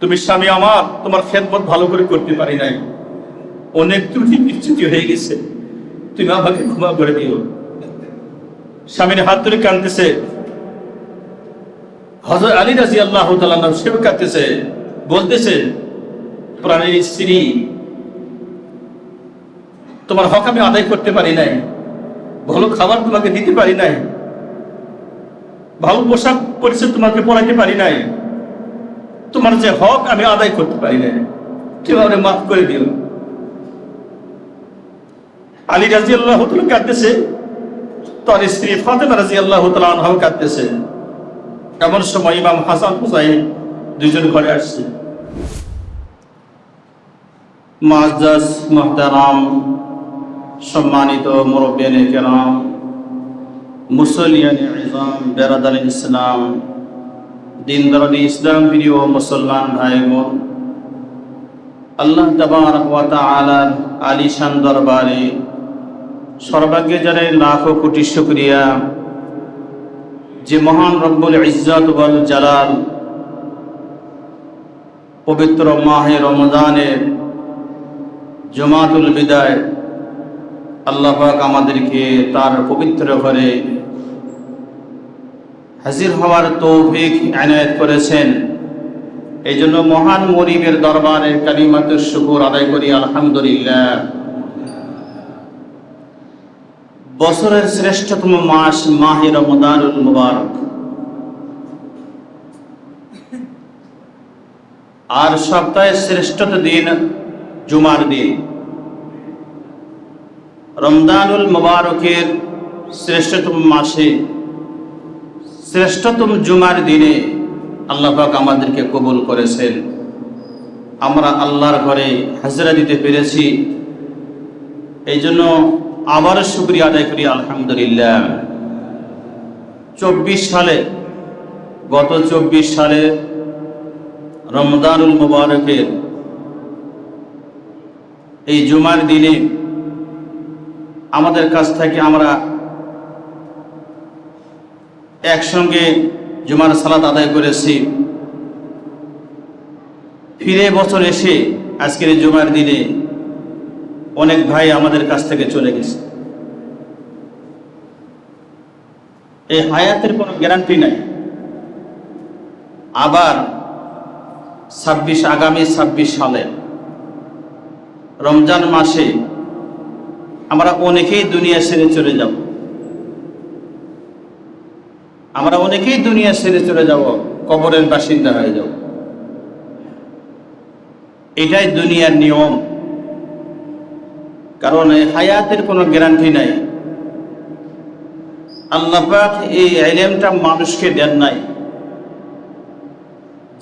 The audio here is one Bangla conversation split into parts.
তুমি স্বামী আমার, তোমার খেদমত ভালো করে করতে পারি নাই, অনেক ত্রুটি বিচ্যুতি হয়ে গেছে, তুমি আমাকে ক্ষমা করে দিও। স্বামীর হাত ধরে কাঁদতেছে। হযরত আলী রাদিয়াল্লাহু তাআলা আনহু সেও কাঁদতেছে, বলতেছে, প্রাণের স্ত্রী, তোমার হক আমি আদায় করতে পারি নাই, ভালো খাবার তোমাকে দিতে পারি নাই, ভালো পোশাক পরিচ্ছদ তোমাকে পরাইতে পারি নাই, তোমার যে হক আমি আদায় করতে পারি নাই, তুমি আমাকে মাফ করে দিও। আলী রাদিয়াল্লাহু তাআলা কাঁদতেছে, তার স্ত্রী ফাতেমা রাদিয়াল্লাহু তাআলা আনহা কাঁদতেছে। এমন সময় ইমাম হাসান হুসাইন দুইজন ঘরে আসছে। মুআজ্জাজ মুহতারাম, সম্মানিত মুরব্বিয়ানে কেরাম, মুসল্লিয়ানে ইজাম, বেরাদারে ইসলাম, দিনদারি ইসলাম প্রিয় মুসলমান ভাই বোন, আল্লাহ তাবারক ওয়া তাআলার আলিশান দরবারে সর্বাগ্যে জানাই লাখো কোটি শুকরিয়া যে মহান রব্বুল ইজ্জত ওয়াল জালাল পবিত্র মাহে রমজানের জুমাতুল বিদায় আল্লাহ পাক আমাদেরকে তার পবিত্র ঘরে হাজির হওয়ার তৌফিক এনায়েত করেছেন। এই জন্য মহান মরিবের দরবারে কালিমাতুশ শুকর আদায় করি আলহামদুলিল্লাহ। বছরের শ্রেষ্ঠতম মাস মাহে রমজানুল মুবারক, আর সপ্তাহের শ্রেষ্ঠতম দিন জুমার দিন। রমজানুল মুবারকের শ্রেষ্ঠতম মাসে শ্রেষ্ঠতম জুমার দিনে আল্লাহ পাক আমাদেরকে কবুল করেছেন। আমরা আল্লাহর ঘরে হাজরা দিতে পেরেছি, এই জন্য আবার শুকরিয়া আদায় করি আলহামদুলিল্লাহ। 24 সালে, গত 24 সালে রমজানুল মুবারকের এই জুমার দিনে আমাদের কাছ থেকে আমরা একসঙ্গে জুমার সালাত আদায় করেছি। ফিরে বছর এসে আজকের এই জুমার দিনে অনেক ভাই আমাদের কাছ থেকে চলে গেছে। এই হায়াতের কোনো গ্যারান্টি নাই। আবার আগামী 26 সালে রমজান মাসে আমরা অনেকেই দুনিয়া ছেড়ে চলে যাব। আমরা অনেকেই দুনিয়া ছেড়ে চলে যাব, কবরের বাসিন্দা হয়ে যাব। এটাই দুনিয়ার নিয়ম। কারণ এই হায়াতের কোনো গ্যারান্টি নাই। আল্লাহ পাক এই ইলমটা মানুষকে দেন নাই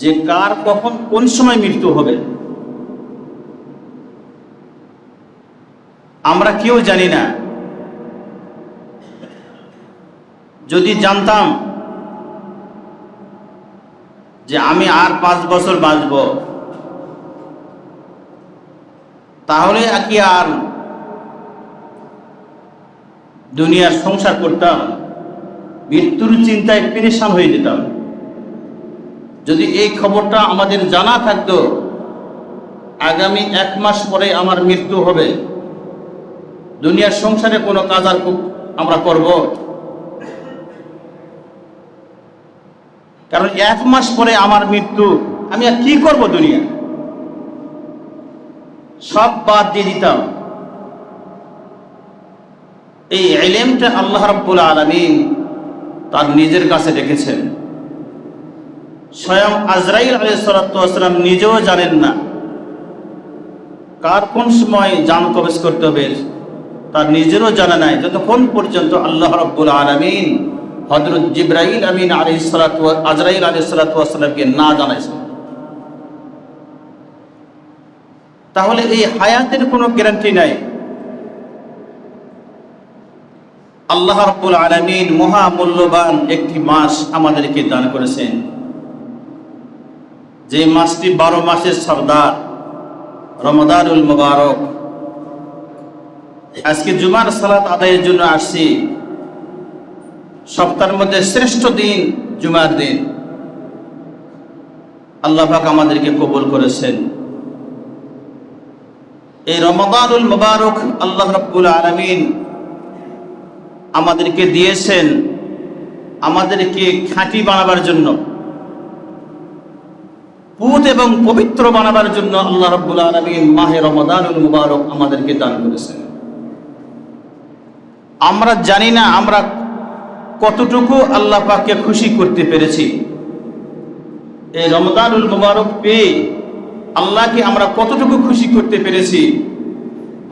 যে কার কখন কোন সময় মৃত্যু হবে। আমরা কেউ জানি না। যদি জানতাম যে আমি আর 5 বছর বাঁচব, তাহলে কি আর দুনিয়ার সংসার করতাম? মৃত্যুর চিন্তায় পেরেশান হয়ে যেতাম। যদি এই খবরটা আমাদের জানা থাকতো, আগামী 1 মাস পরে আমার মৃত্যু হবে, দুনিয়ার সংসারে কোনো কাজ আর আমরা করব? কারণ 1 মাস পরে আমার মৃত্যু, আমি আর কি করব? দুনিয়া সব বাদ দিয়ে দিতাম। এই ইলমটা আল্লাহ রাব্বুল আলামিন তার নিজের কাছে রেখেছেন। স্বয়ং আজরাইল আলাইহিস সালাতু ওয়াস সালাম নিজেও জানেন না কার কোন সময় জান কবজ করতে হবে, তার নিজেরও জানা নাই, যতক্ষণ পর্যন্ত আল্লাহ রাব্বুল আলামিন হযরত জিবরাইল আমিন আলাইহিস সালাতু আজরাইল আলাইহিস সালাতু ওয়াস সালামকে না জানাইছেন। তাহলে এই হায়াতের কোনো গ্যারান্টি নাই। আল্লাহ রাব্বুল আলামিন মহামূল্যবান একটি মাস আমাদেরকে দান করেছেন, যে মাসটি 12 মাসের সর্দার, রমজানুল মুবারক। আজকে জুমার সালাত আদায়ের জন্য আসছি। সপ্তাহের মধ্যে শ্রেষ্ঠ দিন জুমার দিন। আল্লাহ পাক আমাদেরকে কবুল করেছেন। এই রমাদানুল মুবারক আল্লাহ রাব্বুল আলামিন আমাদেরকে দিয়েছেন আমাদেরকে খাঁটি বানাবার জন্য, পুত এবং পবিত্র বানাবার জন্য। আল্লাহ রাব্বুল আলামিন মাহে রমাদানুল মুবারক আমাদেরকে দান করেছেন। আমরা জানি না আমরা কতটুকু আল্লাহ পাককে খুশি করতে পেরেছি। এই রমাদানুল মুবারক পেয়ে আল্লাহকে আমরা কতটুকু খুশি করতে পেরেছি,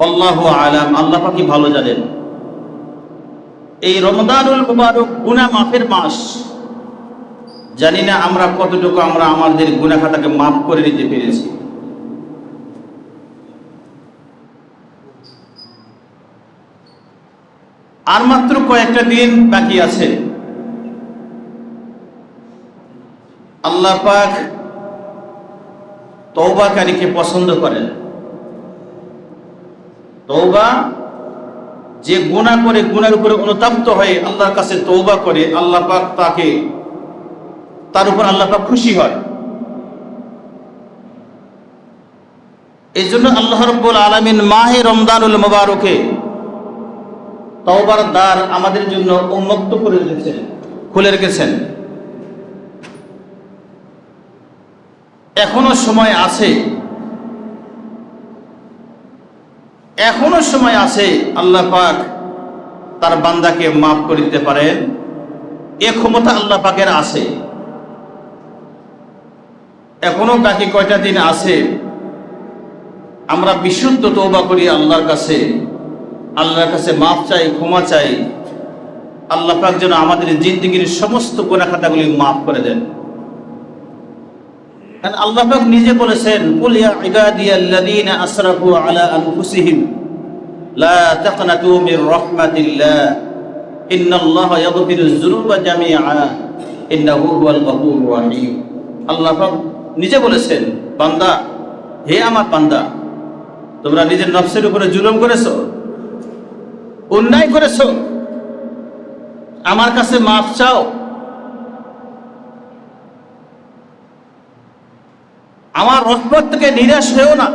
আল্লাহু আলাম, আল্লাহ পাকই ভালো জানেন। এই রমাদানুল মুবারক গুনাহ মাফের মাস। জানি না আমরা কতটুকু আমাদের গুনাহ খাতাকে মাফ করে নিতে পেরেছি। আর মাত্র কয়েকটা দিন বাকি আছে। আল্লাহ পাক তওবাকারীকে পছন্দ করেন। তওবা, যে গুনাহ করে, গুনাহের উপরে অনুতপ্ত হয়ে আল্লাহর কাছে তওবা করে, আল্লাহ পাক তার উপর আল্লাহ পাক খুশি হয়। এই জন্য আল্লাহ রাব্বুল আলামিন মাহে রমজানুল মুবারকে তওবার দ্বার আমাদের জন্য উন্মুক্ত করে রেখেছেন, খুলে রেখেছেন। এখনো সময় আছে, এখনো সময় আছে। আল্লাহ পাক তার বান্দাকে মাফ করে দিতে পারেন, এ ক্ষমতা আল্লাহ পাকের আছে। এখনো বাকি কয়টা দিন আছে। আমরা বিশুদ্ধ তওবা করি আল্লাহর কাছে মাফ চাই, ক্ষমা চাই। আল্লাহ পাক যেন আমাদের জিন্দেগীর সমস্ত গুনাহ খাতাগুলি মাফ করে দেন। কারণ আল্লাহ পাক নিজে বলেছেন, কুল ইয়া ইবাদিয়াল্লাযীনা আসরাফু আলা আনফুসিহিম লা তাকনাতু মির রাহমাতিল্লাহ ইন্নাল্লাহা ইয়াগফিরুয যুনুবা জামিআ ইন্নাহু হুয়াল গফুরুর রহিম। আল্লাহ পাক নিজে বলেছেন, বান্দা, হে আমার বান্দা, তোমরা নিজের নফসের উপরে জুলুম করেছো, অন্যায় করেছো, আমার কাছে মাফ চাও। আমার রহমত থেকে নিরাশ হয়েও না,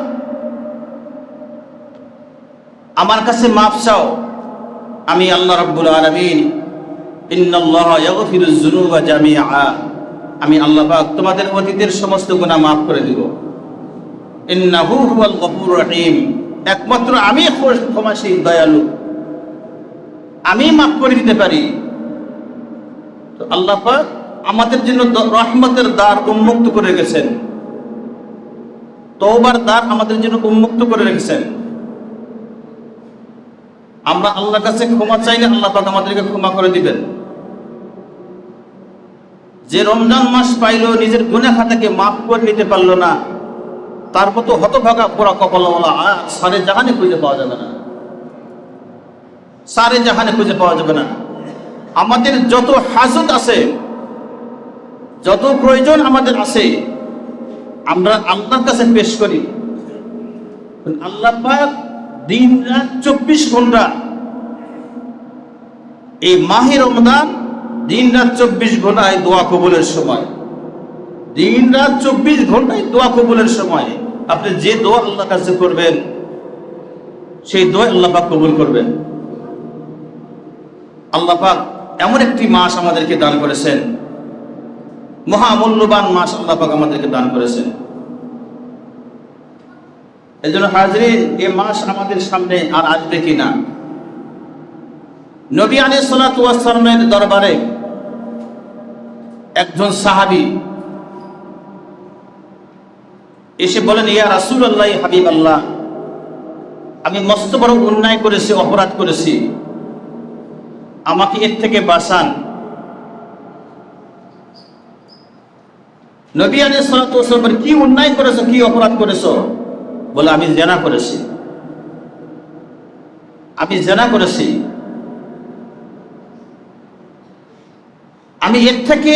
আমার কাছে মাফ চাও। আমি আল্লাহ রাব্বুল আলামিন, ইন্নাল্লাহা ইয়াগফিরুয যুনুবা জামিআ, আমি আল্লাহ পাক তোমাদের অতীতের সমস্ত গুনাহ মাফ করে দিব। ইন্নাহু হুয়াল গফুরুর রহিম, একমাত্র আমি ক্ষমাশীল, দয়ালু, আমি মাফ করে দিতে পারি। তো আল্লাহ পাক আমাদের জন্য রহমতের দ্বার উন্মুক্ত করে রেখেছেন, তওবার দ্বার আমাদের জন্য উন্মুক্ত করে রেখেছেন। আমরা আল্লাহর কাছে ক্ষমা চাইলে আল্লাহ পাক আমাদেরকে ক্ষমা করে দিবেন। যে রমজান মাস পাইলো, নিজের গুনাহ খাতাকে মাফ করে নিতে পারলো না, তার মতো হতভাগা পোড়া কপালওয়ালা সারে জাহানে খুঁজে পাওয়া যাবে না, সারে জাহানে খুঁজে পাওয়া যাবে না। আমাদের যত হাজত আছে, যত প্রয়োজন আমাদের আছে, আমরা আল্লাহর কাছে পেশ করি। আল্লাহ পাক দিন রাত 24 ঘন্টা, এই মাহে রমজান দিন রাত 24 ঘন্টায় দোয়া কবুলের সময়, দিন রাত 24 ঘন্টায় দোয়া কবুলের সময়। আপনি যে দোয়া আল্লাহর কাছে করবেন, সেই দোয়া আল্লাহ পাক কবুল করবেন। আল্লাহ পাক এমন একটি মাস আমাদেরকে দান করেছেন, মহামূল্যবান মাস আল্লাহ পাক আমাদেরকে দান করেছেন। এই জন্য হাজরিন, এই মাস আমাদের সামনে আর আসবে কিনা। নবী আলাইহিস সালাতু ওয়াস সালামের দরবারে একজন সাহাবী এসে বলেন, ইয়া রাসূলুল্লাহ, হাবিবাল্লাহ, আমি মস্ত বড় অন্যায় করেছি, অপরাধ করেছি, আমাকে এর থেকে বাঁচান। নবী আলাইহিস সালাতু ওয়াস সালাম, কি অন্যায় করেছো, কি অপরাধ করেছো? বলে, আমি জিনা করেছি, আমি জিনা করেছি, আমি এর থেকে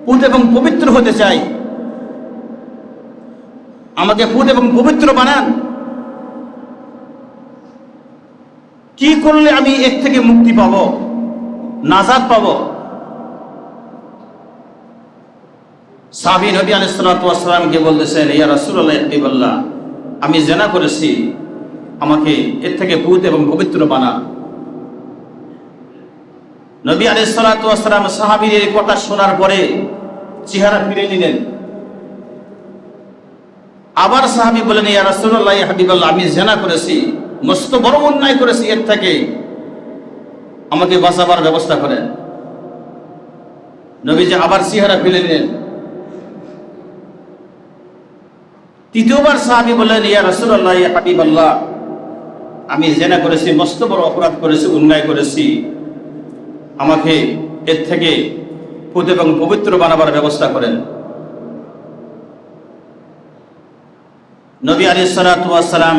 পুত এবং পবিত্র হতে চাই, আমাকে পুত এবং পবিত্র বানান। কি করলে আমি এর থেকে মুক্তি পাবো, নাজাত পাবো? সাহাবী নবী আলাইহিস সালাতু ওয়াস সালামকে বলতেছেন, ইয়া রাসূলুল্লাহ ইয়া হাবিবাল্লাহ, আমি জিনা করেছি, আমাকে এর থেকে পূত এবং পবিত্র বানান। নবী আলাইহিস সালাতু ওয়াস সালাম সাহাবীর এই কথা শোনার পরে চেহারা ফিরে নিলেন। আবার সাহাবী বলেন, ইয়া রাসূলুল্লাহ ইয়া হাবিবাল্লাহ, আমি জিনা করেছি, মস্ত বড় অন্যায় করেছি, এর থেকে আমাকে বাঁচাবার ব্যবস্থা করেন। নবীজি আবার চেহারা ফিরে নিলেন। তৃতীয়বার সাহাবী বললেন, ইয়া রাসূলুল্লাহ ইয়া হাবিবাল্লাহ, আমি জিনা করেছি, মস্ত বড় অপরাধ করেছি, অন্যায় করেছি, আমাকে এর থেকে পূত এবং পবিত্র বানাবার ব্যবস্থা করেন। নবী আলাইহিস সালাতু ওয়াস সালাম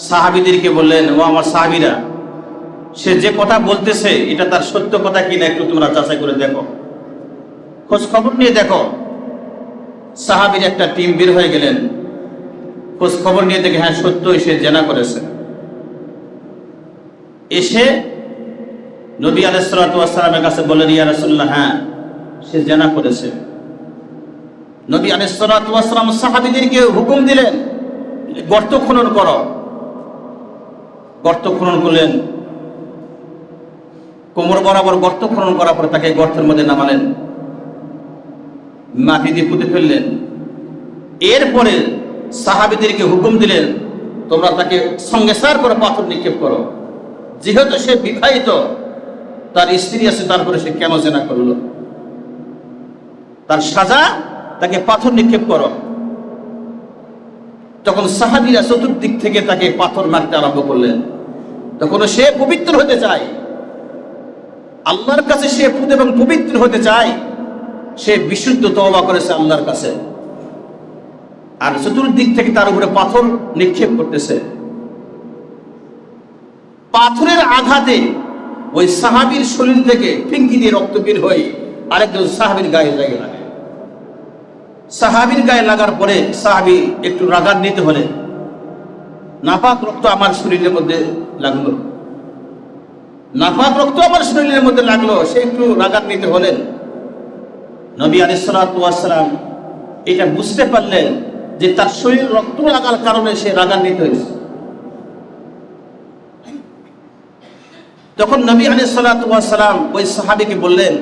সাহাবীদেরকে বললেন, ও আমার সাহাবীরা, সে যে কথা বলতেছে এটা তার সত্য কথা কিনা একটু তোমরা যাচাই করে দেখো, খোঁজ খবর নিয়ে দেখো। সাহাবীর একটা টিম বের হয়ে গেলেন, খোঁজ খবর নিয়ে দেখে হ্যাঁ সত্যই সে জিনা করেছে। এসে নবী আলাইহিস সালাতু ওয়াস সালামের কাছে বললেন, ইয়া রাসূলুল্লাহ, হ্যাঁ সে জিনা করেছে। নবী আলাইহিস সালাতু ওয়াস সালাম সাহাবীদেরকে হুকুম দিলেন, গর্ত খনন করো। গর্ত খনন করলেন, কোমর বরাবর গর্ত খনন করার পরে তাকে গর্তের মধ্যে নামালেন, মাটি দিয়ে পুঁতে ফেললেন। এরপরে সাহাবীদেরকে হুকুম দিলেন, তোমরা তাকে সঙ্গে সার করে পাথর নিক্ষেপ করো। যেহেতু সে বিবাহিত, তার স্ত্রী আছে, তারপরে সে কেন জিনা করলো, তার সাজা তাকে পাথর নিক্ষেপ করো। তখন সাহাবীরা চতুর্দিক থেকে তাকে পাথর মারতে আরম্ভ করলেন। তখন সে পবিত্র হতে চায়, আল্লাহর কাছে সে পূত এবং পবিত্র হতে চায়, সে বিশুদ্ধ তওবা করেছে আল্লাহর কাছে, আর চতুর্দিক থেকে তার উপরে পাথর নিক্ষেপ করতেছে। পাথরের আঘাতে ওই সাহাবীর শরীর থেকে ফিঙ্কি দিয়ে রক্ত বের হয়ে আরেকজন সাহাবীর গায়ে লাগে। সাহাবীর গায়ে লাগার পরে সাহাবী একটু রাগান্বিত হলেন, নাপাক রক্ত আমার শরীরের মধ্যে লাগলো, নাপাক রক্ত আমার শরীরের মধ্যে লাগলো, সে একটু রাগান্বিত হলেন। নবী আলাইহিস সালাতু ওয়াস সালাম এটা বুঝতে পারলেন যে তার শরীর রক্ত লাগার কারণে সে রাগান্বিত হয়েছে। তখন নবী আলাইহিস সালাতু ওয়াস সালাম ওই সাহাবীকে বললেন,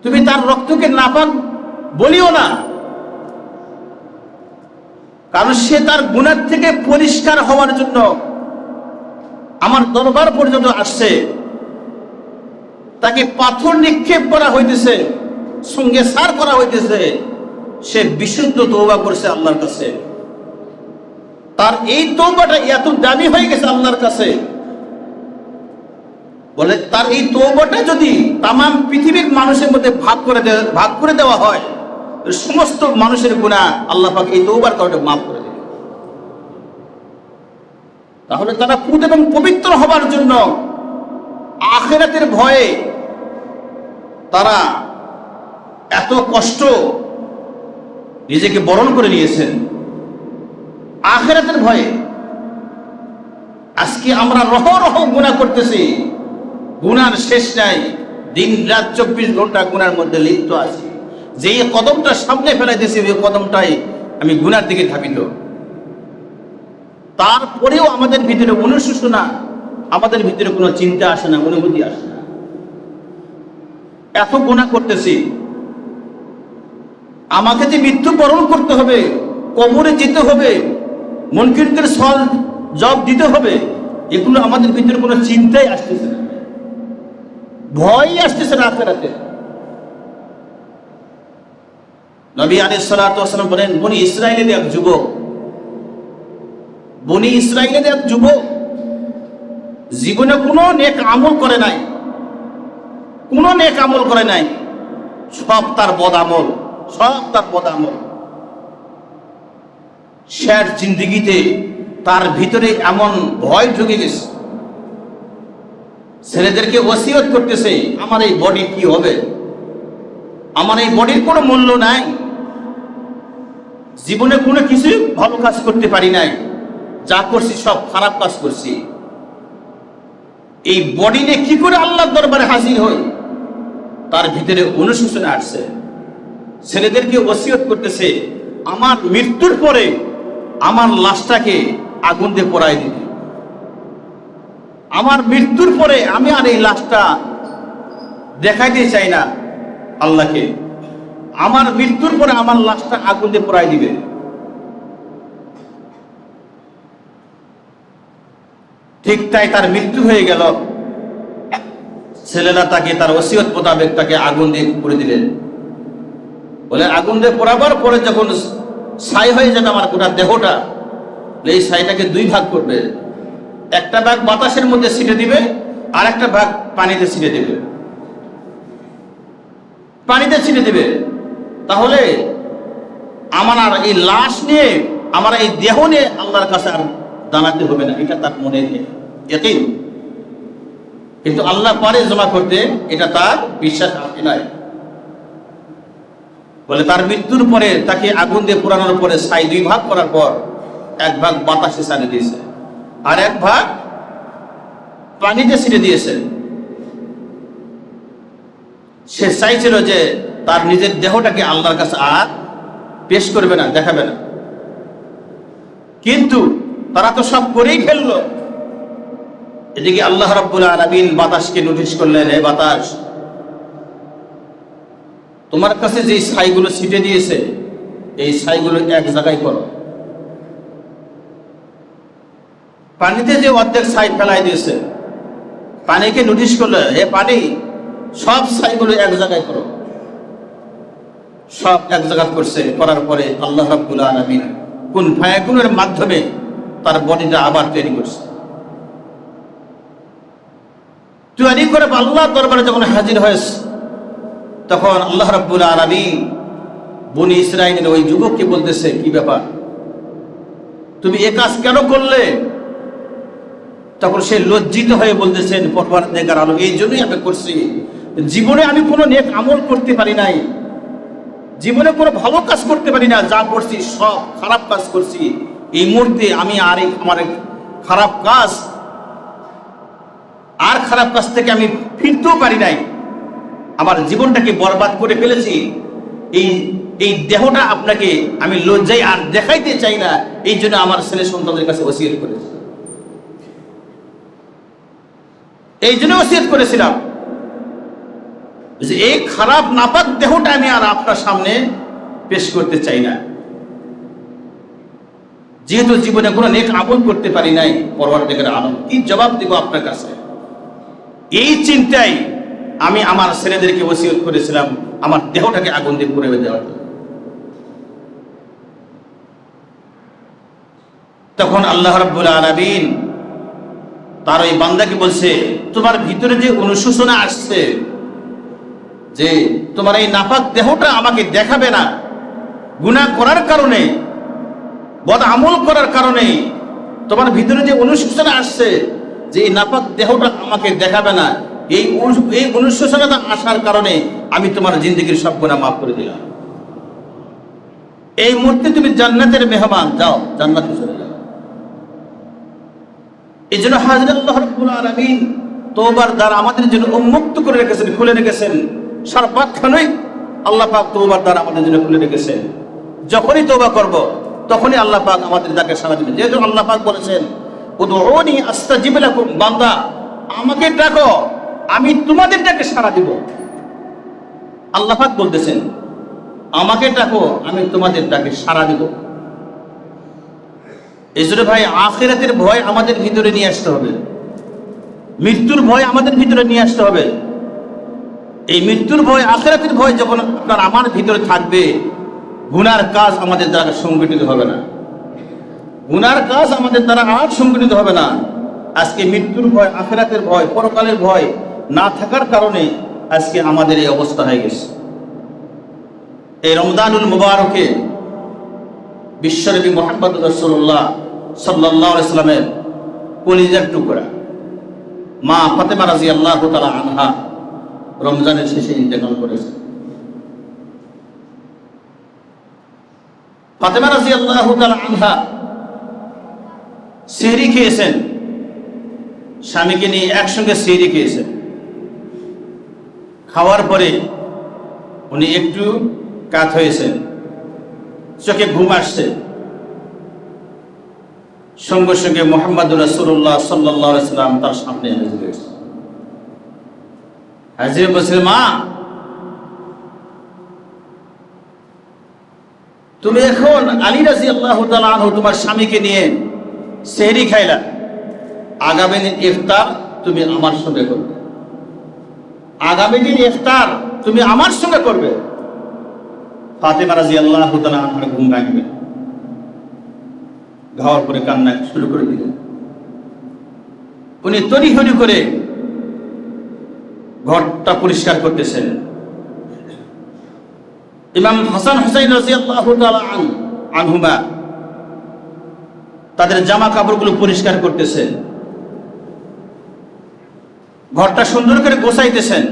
তুমি তার রক্তকে নাপাক বলিও না, কারণ সে তার গুনাহ থেকে পরিষ্কার হওয়ার জন্য আমার দরবার পর্যন্ত আসছে, তাকে পাথর নিক্ষেপ করা হইতেছে, সঙ্গে সার করা হইতেছে, সে বিশুদ্ধ তওবা করছে আল্লাহর কাছে, তার এই তওবাটা এত দামি হয়ে গেছে আল্লাহর কাছে। বলে তার এই তওবাটা যদি তাম পৃথিবীর মানুষের মধ্যে ভাগ করে দেওয়া হয়, সমস্ত মানুষের গুনাহ আল্লাহ পাক এই তওবার কারণে মাফ করে দেবে। তাহলে তারা পূত এবং পবিত্র হবার জন্য আখিরাতের ভয়ে তারা এত কষ্ট নিজেকে বরণ করে নিয়েছেন, আখিরাতের ভয়ে। আজকে আমরা রহ রহ গুনাহ করতেছি, গুনার শেষ নাই, দিন রাত 24 ঘন্টা গুনার মধ্যে লিপ্ত আছি। যেই কদমটা সামনে ফেলাইতেছি ওই কদমটাই আমি গুনার দিকে ধাবিত। তারপরেও আমাদের ভিতরে অনুশোচনা, আমাদের ভিতরে কোনো চিন্তা আসে না, অনুভূতি আসে না। এত গুনাহ করতেছি, আমাকে যে মৃত্যুবরণ করতে হবে, কবরে যেতে হবে, মুনকিরদের সওয়াল জবাব দিতে হবে, এগুলো আমাদের ভিতরে কোনো চিন্তাই আসতেছে না, ভয়ই আসতেছে না আখিরাতে। নবী আলাইহিস সালাতু ওয়াস সালাম বলেন, বনি ইসরাইলের এক যুবক, বনি ইসরাইলের এক যুবক জীবনে কোনো নেক আমল করে নাই, কোনো নেক আমল করে নাই, সব তার বদ আমল, সব তার বদ আমল। শেষ জিন্দেগিতে তার ভিতরে এমন ভয় ঢুকে গেছে, ছেলেদেরকে ওসিয়ত করতেছে, আমার এই বডি কি হবে, আমার এই বডির কোনো মূল্য নাই, জীবনে কোনো কিছু ভালো কাজ করতে পারি নাই, যা করছি সব খারাপ কাজ করছি, এই বডি নিয়ে কি করে আল্লাহর দরবারে হাজির হই, তার ভিতরে অনুশোচনা আসছে। ছেলেদেরকে ওসিয়ত করতেছে, আমার মৃত্যুর পরে আমার লাশটাকে আগুন দিয়ে পোড়ায় দিবে। আমার মৃত্যুর পরে আমি আর এই লাশটা দেখাইতে চাই না আল্লাহকে। আমার মৃত্যুর পরে আমার লাশটা আগুন দিয়ে পোড়ায় দিবে। ঠিক তাই তার মৃত্যু হয়ে গেল। ছেলেরা তাকে তার ওসিয়ত মোতাবেক তাকে আগুন দিয়ে পুড়ে দিলেন। বলে আগুন দিয়ে পোড়াবার পরে যখন ছাই হয়ে যাবে আমার গোটা দেহটা, এই ছাইটাকে দুই ভাগ করবে। একটা ভাগ বাতাসের মধ্যে ছিটে দিবে, আর একটা ভাগ পানিতে ছিটে দিবে। পানিতে ছিটে দিবে, তাহলে আমার আর এই লাশ নিয়ে, আমার এই দেহ নিয়ে আল্লাহর কাছে আর দাঁড়াতে হবে না, এটা তার মনে ইয়াকিন। কিন্তু আল্লাহ পারে জমা করতে, এটা তার বিশ্বাস আছে নাই। বলে তার মৃত্যুর পরে তাকে আগুন দিয়ে পোড়ানোর পরে ছাই দুই ভাগ করার পর এক ভাগ বাতাসে ছাড়িয়ে দিয়েছে, আর এক ভাগ পানিতে ছিটে দিয়েছে। সে চাইছিল যে তার নিজের দেহটাকে আল্লাহর কাছে আর পেশ করবে না, দেখাবে না। কিন্তু তারা তো সব করেই ফেললো। এদিকে আল্লাহ রাব্বুল আলামিন বাতাসকে নোটিশ করলেন, হে বাতাস, তোমার কাছে যে ছাইগুলো ছিটে দিয়েছে, এই ছাইগুলো এক জায়গায় করো। পানিতে যে অর্ধেক ছাই ফেলাই দিয়েছে, পানিকে নোটিশ করলো, হে পানি, সব ছাইগুলো এক জায়গায় করো। সব এক জায়গায় করছে। করার পরে আল্লাহ রাব্বুল আলামিন কুন ফায়াকুনের মাধ্যমে তার বডিটা আবার তৈরি করছে। তৈরি করে আল্লাহর দরবারে যখন হাজির হয়েছে, তখন আল্লাহ রাব্বুল আলামিন বনি ইসরাঈলের ওই যুবককে বলতেছে, কি ব্যাপার, তুমি এ কাজ কেন করলে? তখন সে লজ্জিত হয়ে বলতেছেন, পরওয়ারদিগার আলম, এই জন্যই আমি করছি। জীবনে আমি কোনো নেক আমল করতে পারি নাই, জীবনে কোনো ভালো কাজ করতে পারি না, যা করছি সব খারাপ কাজ করছি। এই মুহূর্তে আমি আর আমার খারাপ কাজ থেকে আমি ফিরতেও পারি নাই, আমার জীবনটাকে বরবাদ করে ফেলেছি। এই দেহটা আপনাকে আমি লজ্জায় আর দেখাইতে চাই না, এই জন্য আমার ছেলে সন্তানদের কাছে ওসিয়ত করেছি। এই জন্য ওসিয়ত করেছিলাম যে এই খারাপ নাপাক দেহটা আমি আর আপনার সামনে পেশ করতে চাই না। যেহেতু জীবনে কোনো নেক আমল করতে পারি নাই, পরওয়ারদিগার আলম, কি জবাব দিব আপনার কাছে? এই চিন্তায় আমি আমার ছেলেদেরকে ওসিয়ত করেছিলাম আমার দেহটাকে আগুন দিয়ে পুড়িয়ে দেওয়ার জন্য। তখন আল্লাহ রাব্বুল আলামিন তার ওই বান্দাকে বলছে, তোমার ভিতরে যে অনুশোচনা আসছে যে তোমার এই নাপাক দেহটা আমাকে দেখাবে না, গুনাহ করার কারণে, বদ আমল করার কারণে তোমার ভিতরে যে অনুশোচনা আসছে যে এই নাপাক দেহটা আমাকে দেখাবে না, এই অনুশোচনাটা আসার কারণে আমি তোমার জিন্দেগির সব গুনাহ মাফ করে দিলাম। এই মুহূর্তে তুমি জান্নাতের মেহমান, যাও জান্নাতে চলে যাও। এই জন্য হাজরত আল্লাহ রাব্বুল আলামিন তওবার দ্বার আমাদের জন্য উন্মুক্ত করে রেখেছেন, খুলে রেখেছেন। সর্বক্ষণই আল্লাহ পাক তওবার দ্বার আমাদের জন্য খুলে রেখেছেন। যখনই তওবা করব তখনই আল্লাহ পাক আমাদের ডাকে সাড়া দিবেন। যেহেতু আল্লাহ পাক বলেছেন, উদউনি আস্তাজিব লাকুম, বান্দা আমাকে ডাকো, আমি তোমাদের ডাকে সাড়া দিব। আল্লাহ পাক বলতেছেন, আমাকে ডাকো, আমি তোমাদের ডাকে সাড়া দিব। এই জন্য ভাই, আখিরাতের ভয় আমাদের ভিতরে নিয়ে আসতে হবে, মৃত্যুর ভয় আমাদের ভিতরে নিয়ে আসতে হবে। এই মৃত্যুর ভয়, আখিরাতের ভয় যখন আপনার আমার ভিতরে থাকবে, গুনার কাজ আমাদের দ্বারা সংগঠিত হবে না, গুনার কাজ আমাদের দ্বারা আর সংগঠিত হবে না। আজকে মৃত্যুর ভয়, আখিরাতের ভয়, পরকালের ভয় না থাকার কারণে আজকে আমাদের এই অবস্থা হয়ে গেছে। এই রমজানুল মুবারকে বিশ্বনবী মুহাম্মদ রাসূলুল্লাহ সাল্লাল্লাহু আলাইহি সাল্লামের কলিজার টুকরা মা ফাতেমা রাদিয়াল্লাহু তাআলা আনহা রমজানের শেষে ইন্তেকাল করেছেন। ফাতেমা রাদিয়াল্লাহু তাআলা আনহা সেহরি খেয়েছেন, স্বামীকে নিয়ে একসঙ্গে সেহরি খেয়েছেন। খাওয়ার পরে উনি একটু কাত হয়েছেন, চোখে ঘুম আসছে। সঙ্গে সঙ্গে মুহাম্মদুর রাসূলুল্লাহ সাল্লাল্লাহু আলাইহি ওয়াসাল্লাম তার সামনে হাজির হয়েছে। হাজির বলছে, মা তুমি এখন আলী রাদিয়াল্লাহু তাআলা আনহু তোমার স্বামীকে নিয়ে সেহরি খাইলা, আগামী দিন ইফতার তুমি আমার সঙ্গে করবে, আগামী দিন ইফতার তুমি আমার সঙ্গে করবে। ফাতেমা রাদিয়াল্লাহু তাআলা আনহার ঘুম ভাঙবে, ঘর করে কান্না শুরু করে দিলেন। উনি তড়িঘড়ি করে ঘরটা পরিষ্কার করতেছেন। ইমাম হাসান হুসাইন রাদিয়াল্লাহু তাআলা আনহুমা তাদের জামা কাপড়গুলো পরিষ্কার করতেছেন, ঘরটা সুন্দর করে গোছাইতেছেন।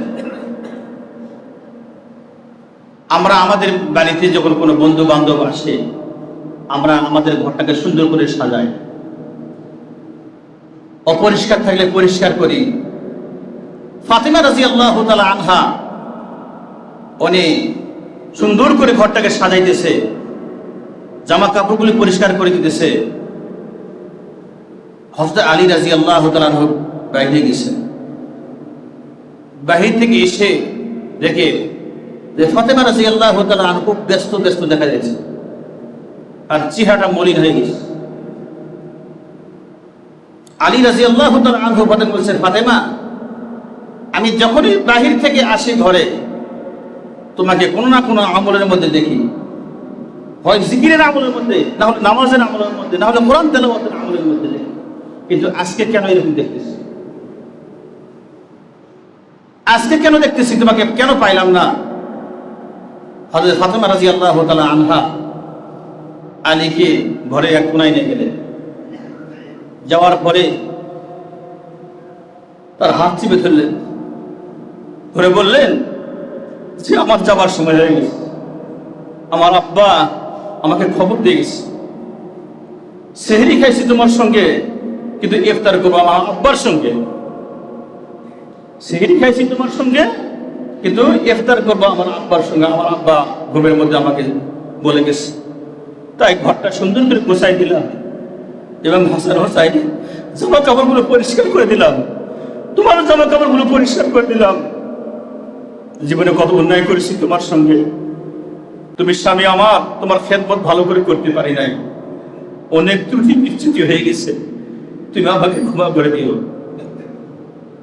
আমরা আমাদের বাড়িতে যখন কোনো বন্ধু বান্ধব আসে, আমরা আমাদের ঘরটাকে সুন্দর করে সাজাই, অপরিষ্কার থাকলে পরিষ্কার করি। ফাতেমা রাদিয়াল্লাহু তাআলা আনহা উনি সুন্দর করে ঘরটাকে সাজাইতেছে, জামা কাপড়গুলি পরিষ্কার করে দিতেছে। হযরত আলী রাদিয়াল্লাহু তাআলা আনহু বাইরে গেছেন, বাহির থেকে এসে দেখে যে ফাতেমা রাদিয়াল্লাহু তাআলা আনহু খুব ব্যস্ত ব্যস্ত দেখা যাচ্ছে, আর চেহারাটা মলিন হয়ে গেছে। আলী রাদিয়াল্লাহু তাআলা আনহু ফাতেমা বলছেন, ফাতেমা আমি যখনই বাহির থেকে আসি ঘরে, তোমাকে কোনো না কোনো আমলের মধ্যে দেখি, হয় জিকিরের আমলের মধ্যে, না হলে নামাজের আমলের মধ্যে, না হলে কোরআন তেলাওয়াতের আমলের মধ্যে দেখি, কিন্তু আজকে কেন এরকম দেখতেছি? আজকে কেন দেখতেছি তোমাকে কেন পাইলাম না? হযরত ফাতেমা রাদিয়াল্লাহু তাআলা আনহা আলীকে ঘরে এক কোণায় নিয়ে গেলেন। যাওয়ার পরে তার হাত চিপে ধরলেন, ধরে বললেন যে আমার যাবার সময় হয়ে গেছে, আমার আব্বা আমাকে খবর দিয়ে গেছে, সেহরি খাইছি তোমার সঙ্গে, কিন্তু ইফতার করবো আমার আব্বার সঙ্গে। সেহরি খাইছি তোমার সঙ্গে, কিন্তু ইফতার করবো আমার আব্বার সঙ্গে। আমার আব্বা ঘুমের মধ্যে আমাকে বলে গেছে, তাই ঘরটা সুন্দর করে গোছাই দিলাম এবং হাসান হোসাইন জামা কাপড়গুলো পরিষ্কার করে দিলাম, তোমার জামা কাপড়গুলো পরিষ্কার করে দিলাম। জীবনে কত অন্যায় করেছি তোমার সঙ্গে, তুমি স্বামী আমার, তোমার খেদমত ভালো করে করতে পারি নাই, অনেক ত্রুটি বিচ্যুতি হয়ে গেছে, তুমি আমাকে ক্ষমা করে দিও।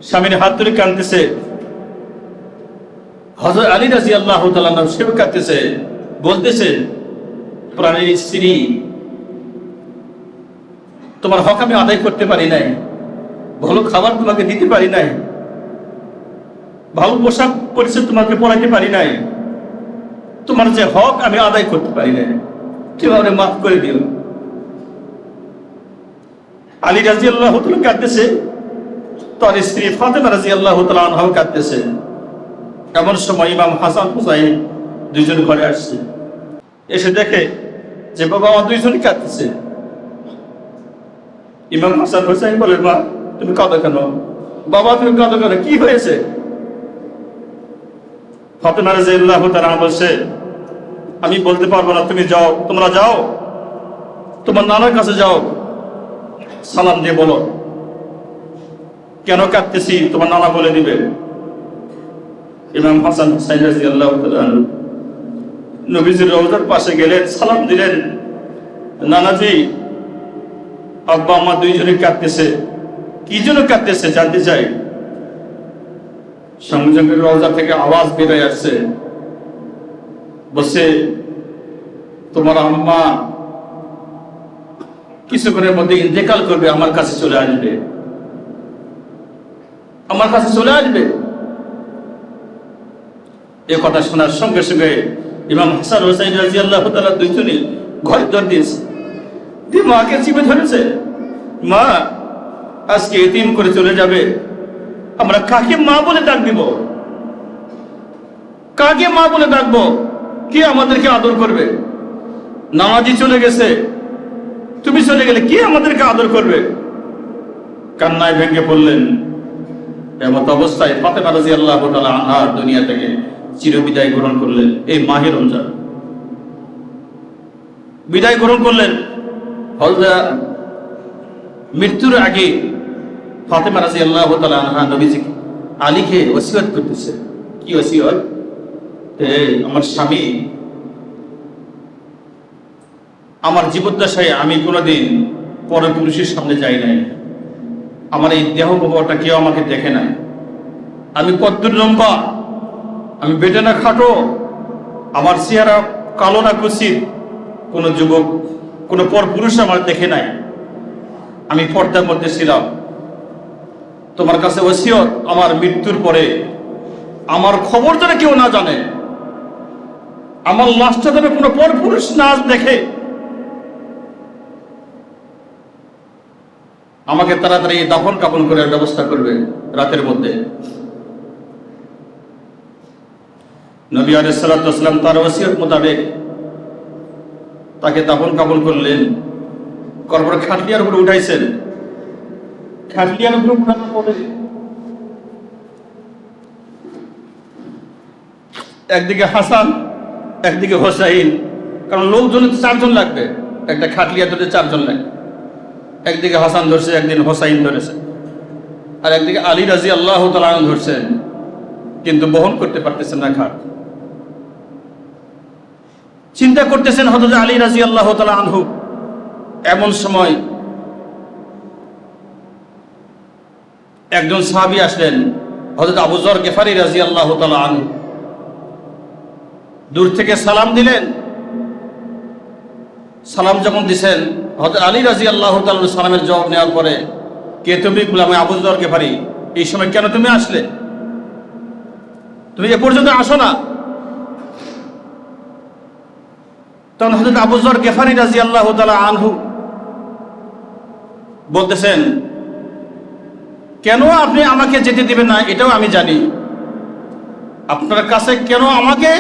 স্বামীর হাত ধরে কাঁদতেছে, হযরত আলী রাদিয়াল্লাহু তাআলা আনহু সেও কাঁদতেছে, বলতেছে, প্রাণের স্ত্রী, তোমার হক আমি আদায় করতে পারি নাই, ভালো খাবার তোমাকে দিতে পারি নাই, ভালো পোশাক পরিচ্ছদ তোমাকে পরাইতে পারি নাই, তোমার যে হক আমি আদায় করতে পারি নাই, কিভাবে মাফ করে দিও। আলী রাদিয়াল্লাহু তাআলা কাঁদতেছে, তার স্ত্রী ফাতেমা রাদিয়াল্লাহু তাআলা আনহা কাঁদতেছে। এমন সময় ইমাম হাসান হুসাইন দুইজন ঘরে আসছে, এসে দেখে যে বাবা আমার দুইজনই কাঁদতেছে। ইমাম হাসান হুসাইন বলে, মা তুমি কাঁদো কেন? বাবা তুমি কাঁদো কেন, কি হয়েছে? ফাতেমা রাদিয়াল্লাহু তাআলা বলছে, আমি বলতে পারবো না, তুমি যাও, তোমরা যাও, তোমার নানার কাছে যাও, সালাম দিয়ে বলো কেন কাঁদতেছি, তোমার নানা বলে দিবে। ইমাম হাসান হুসাইন রাদিয়াল্লাহু তাআলা নবীজির রওজার পাশে গেলেন, সালাম দিলেন, নানাজি আব্বা আমার দুইজনে কাঁদতেছে, কি জন্য কাঁদতেছে জানতে চাই। সঙ্গে সঙ্গে রওজা থেকে আওয়াজ বেরিয়ে আসছে, বসে তোমার আম্মা কিছুক্ষণের মধ্যে ইন্তেকাল করবে, আমার কাছে চলে আসবে, আমার কাছে চলে আসবে। এ কথা শোনার সঙ্গে সঙ্গে ইমাম হাসান হুসাইন রাদিয়াল্লাহু তাআলা দুইজনই ঘরে দৌড় দিয়েছে, দিয়ে মাকে চিপে ধরেছে, মা আজকে এতিম করে চলে যাবে, আমরা কাকে মা বলে ডাক দিব? কাকে মা বলে ডাকবো? কে আমাদেরকে আদর করবে? নামাজি চলে গেছে, তুমি চলে গেলে কে আমাদেরকে আদর করবে? কান্নায় ভেঙে পড়লেন। এমত অবস্থায় ফাতেমা রাদিয়াল্লাহু তাআলা আনহা দুনিয়া থেকে চিরবিদায় গ্রহণ করলেন। এই মাহে রমজান বিদায় গ্রহণ করলেন। হযরত মৃত্যুর আগে ফাতেমা রাদিয়াল্লাহু তাআলা আনহা নবীজি আলীকে ওসিয়ত করতেছে। কি ওসিয়ত? আমার স্বামী, আমার জীবদ্দশায় আমি কোনোদিন পরপুরুষের সামনে যাই নাই, আমার এই দেহ গোবরটা কেউ আমাকে দেখে নাই, আমি কদ্দুর লম্বা, আমি বেটে না খাটো, আমার চেহারা কালো না কুৎসিত, কোনো যুবক কোনো পরপুরুষ আমার দেখে নাই, আমি পর্দার মধ্যে ছিলাম। তোমার কাছে ওসিয়ত, আমার মৃত্যুর পরে আমার খবর যেন কেউ না জানে, আমার লাশটা যেন কোনো পরপুরুষ না দেখে, আমাকে তাড়াতাড়ি দাফন কাফন করার ব্যবস্থা করবে রাতের মধ্যে। নবী আলাইহিস সালাতু ওয়াস সালাম তার ওসিয়ত মোতাবেক তাকে দাফন কাফন করলেন। কবর খাটলিয়ার উপরে উঠাইছেন। খাটলিয়ার উপরে উঠানোর পরে একদিকে হাসান, একদিকে হোসাইন, কারণ লোকজন 4 জন লাগবে, একটা খাটলিয়া ধরতে 4 জন লাগবে। একদিকে হাসান ধরছে, একদিন হোসাইন ধরেছে, আর একদিকে আলী রাদিয়াল্লাহু তাআলা আনহু ধরছেন, কিন্তু বহন করতে পারতেছেন না খাট। চিন্তা করতেছেন হযরত আলী রাদিয়াল্লাহু তাআলা আনহু। এমন সময় একজন সাহাবী আসলেন, হযরত আবু যর গিফারী রাদিয়াল্লাহু তাআলা আনহু। দূর থেকে সালাম দিলেন। সালাম যখন দিছেন, হযরত আলী রাদিয়াল্লাহু তাআলা সালামের জবাব নেওয়ার পরে, কে তুমি? বলে, আমি আবু যর গিফারী। এই সময় কেন তুমি আসলে? তুমি এ পর্যন্ত আসো না। তখন হযরত আবু যর গিফারী রাদিয়াল্লাহু তাআলা আনহু বলতেছেন, কেন আপনি আমাকে যেতে দিবেন না এটাও আমি জানি, আপনার কাছে কেন আমাকে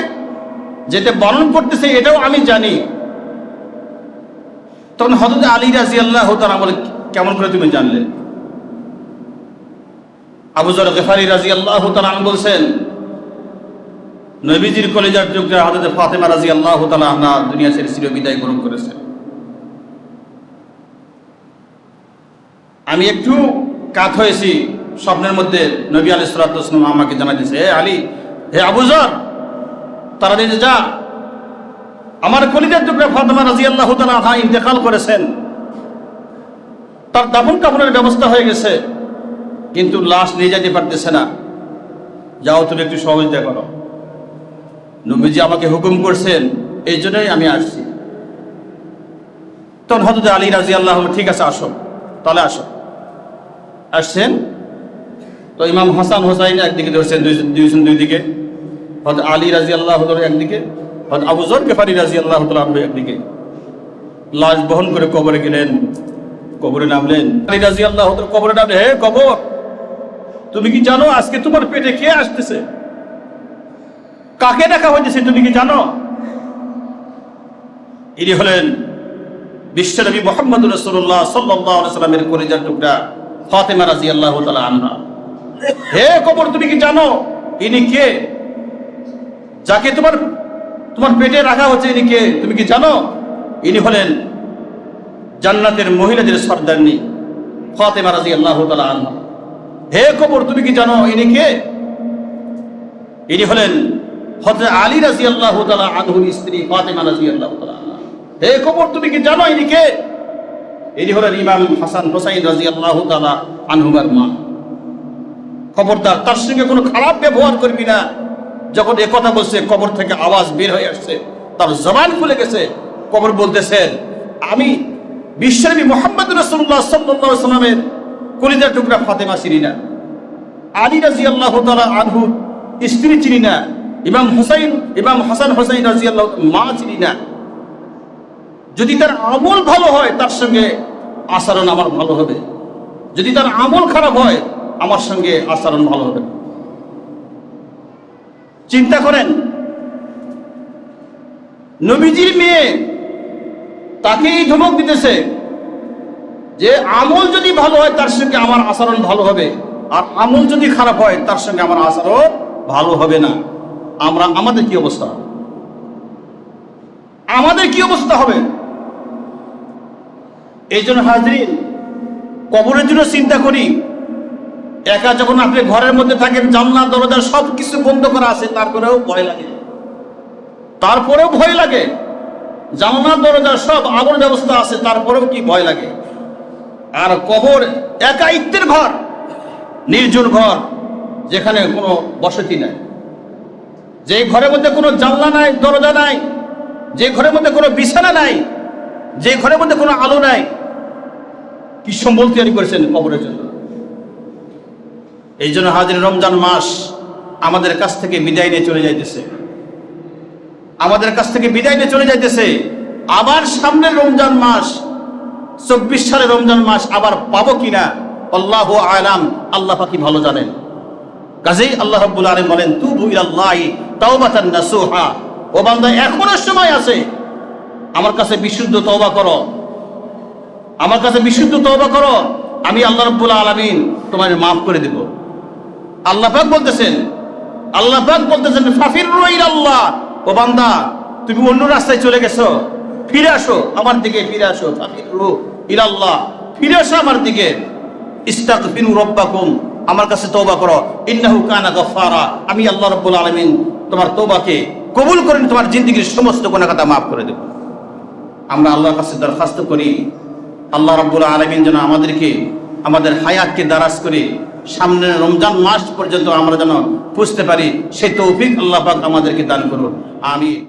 যেতে বারণ করতেছে এটাও আমি জানি। তখন হযরত আলী রাদিয়াল্লাহু তাআলা বলে, কেমন করে তুমি জানলে? আবু যর গিফারী রাদিয়াল্লাহু তাআলা বলছেন, নবীজির কলিজার টুকরা হযরত ফাতেমা রাদিয়াল্লাহু তাআলা আনহা দুনিয়া ছেড়ে চিরবিদায় গ্রহণ করেছেন। আমি একটু কাত হয়েছি স্বপ্নের মধ্যে, নবী আলাইহিস সালাতু ওয়াস সালাম আমাকে জানাই দিয়েছে, হে আলী, হে আবু যর, তাড়াতাড়ি যা, আমার কলিজার টুকরা ফাতেমা রাদিয়াল্লাহু তাআলা আনহা ইন্তেকাল করেছেন, তার দাফন কাফনের ব্যবস্থা হয়ে গেছে, কিন্তু লাশ নিয়ে যেতে পারতেছে না, যাও তুমি একটু সহযোগিতা করো। নবীজি আমাকে হুকুম করছেন, এই জন্যই আমি আসছি। তখন হযরত আলী রাদিয়াল্লাহু আনহু, ঠিক আছে আসো, তাহলে আসো। আসছেন তো ইমাম হাসান হোসাইন একদিকে ধরছেন, দুইজন দুই দিকে, হযরত আলী রাদিয়াল্লাহু তাআলা একদিকে, হযরত আবু যর গিফারী রাদিয়াল্লাহু তাআলা একদিকে। লাশ বহন করে কবরে গেলেন। কবরে নামলেন। আলী রাদিয়াল্লাহু তাআলা কবরে নামলেন। হে কবর, তুমি কি জানো আজকে তোমার পেটে কে আসতেছে? কাকে দেখা হইতেছে তুমি কি জানো? ইনি হলেন বিশ্বনবী মুহাম্মদুর রাসূলুল্লাহ সাল্লাল্লাহু আলাইহি ওয়াসাল্লামের কলিজার টুকরা ফাতেমা রাদিয়াল্লাহু তাআলা আনহা। হে কবর, তুমি কি জানো ইনি কে? যাকে তোমার পেটে রাখা হচ্ছে ইনি কে? তুমি কি জানো? ইনি হলেন জান্নাতের মহিলাদের সর্দারনী ফাতেমা রাদিয়াল্লাহু তাআলা আনহা। হে কবর, তুমি কি জানো ইনি কে? ইনি হলেন হযরত আলী রাদিয়াল্লাহু তাআলা আনহুর স্ত্রী ফাতেমা রাদিয়াল্লাহু তাআলা আনহা। হে কবর, তুমি কি জানো ইনি কে? ইনি হলেন ইমাম হাসান হোসাইন রাদিয়াল্লাহু তাআলা আনহুমার মা। খবরদার, তার সঙ্গে কোনো খারাপ ব্যবহার করবি না। যখন এ কথা বলছে, কবর থেকে আওয়াজ বের হয়ে আসছে, তার জবান খুলে গেছে। কবর বলতেছেন, আমি বিশ্বনবী মুহাম্মদুর রাসূলুল্লাহ সাল্লাল্লাহু আলাইহি ওয়াসাল্লামের কলিজার টুকরা ফাতেমা চিনি না, আলী রাদিয়াল্লাহু তাআলা আনহু স্ত্রী চিনি না, ইমাম হাসান হোসাইন রাদিয়াল্লাহু মা চিনি না। যদি তার আমল ভালো হয় তার সঙ্গে আচরণ আমার ভালো হবে, যদি তার আমল খারাপ হয় আমার সঙ্গে আচরণ ভালো হবে। চিন্তা করেন, নবীজির মেয়ে তাকে এই ধমক দিতেছে যে আমল যদি ভালো হয় তার সঙ্গে আমার আচরণ ভালো হবে, আর আমল যদি খারাপ হয় তার সঙ্গে আমার আচরণ ভালো হবে না। আমাদের কি অবস্থা হবে? আমাদের কি অবস্থা হবে? এই জন্য হাজরিন, কবরের জন্য চিন্তা করি। একা যখন আপনি ঘরের মধ্যে থাকেন, জানলা দরজা সব কিছু বন্ধ করা আছে, তারপরেও ভয় লাগে। জানলা দরজা সব আলোর ব্যবস্থা আছে, তারপরেও কি ভয় লাগে। আর কবর একাইত্বের ঘর, নির্জন ঘর, যেখানে কোনো বসতি নাই, যে ঘরের মধ্যে কোনো জানলা নাই, দরজা নাই, যে ঘরের মধ্যে কোনো বিছানা নাই, যে ঘরের মধ্যে কোনো আলো নাই, কি সম্বল তৈরি করেছেন কবরের জন্য। এই জন্য হাজির রমজান মাস আমাদের কাছ থেকে বিদায় নিয়ে চলে যাইতেছে, আবার সামনের রমজান মাস 24 সালের রমজান মাস আবার পাবো কিনা আল্লাহু আলাম, আল্লাহ পাকি ভালো জানেন। কাজেই আল্লাহ রাব্বুল আলামিন বলেন, তুবু ইলাল্লাহি তাওবাতান নাসুহা, ও বান্দা এখনো সময় আছে, আমার কাছে বিশুদ্ধ তওবা করো, আমি আল্লাহ রাব্বুল আলামিন তোমাকে মাফ করে দেব। আল্লাহ পাক বলতেছেন ফাফিরু ইলাল্লাহ, ও বান্দা তুমি অন্য রাস্তায় চলে গেছো, ফিরে আসো আমার দিকে, ফাফিরু ইলাল্লাহ, ফিরে আসো আমার দিকে। ইস্তাগফিরু রাব্বাকুম, আমার কাছে তওবা করো, ইন্নাহু কানা গফফারা, আমি আল্লাহ রাব্বুল আলামিন তোমার তওবাকে কবুল করে তোমার জিন্দেগীর সমস্ত গুনাহ খাতা মাফ করে দেব। আমরা আল্লাহর কাছে দরখাস্ত করি, আল্লাহ রাব্বুল আলামিন যেন আমাদেরকে, আমাদের হায়াতকে দারাজ করে সামনের রমজান মাস পর্যন্ত আমরা যেন বুঝতে পারি, সেই তৌফিক আল্লাহ পাক আমাদেরকে দান করুন। আমিন।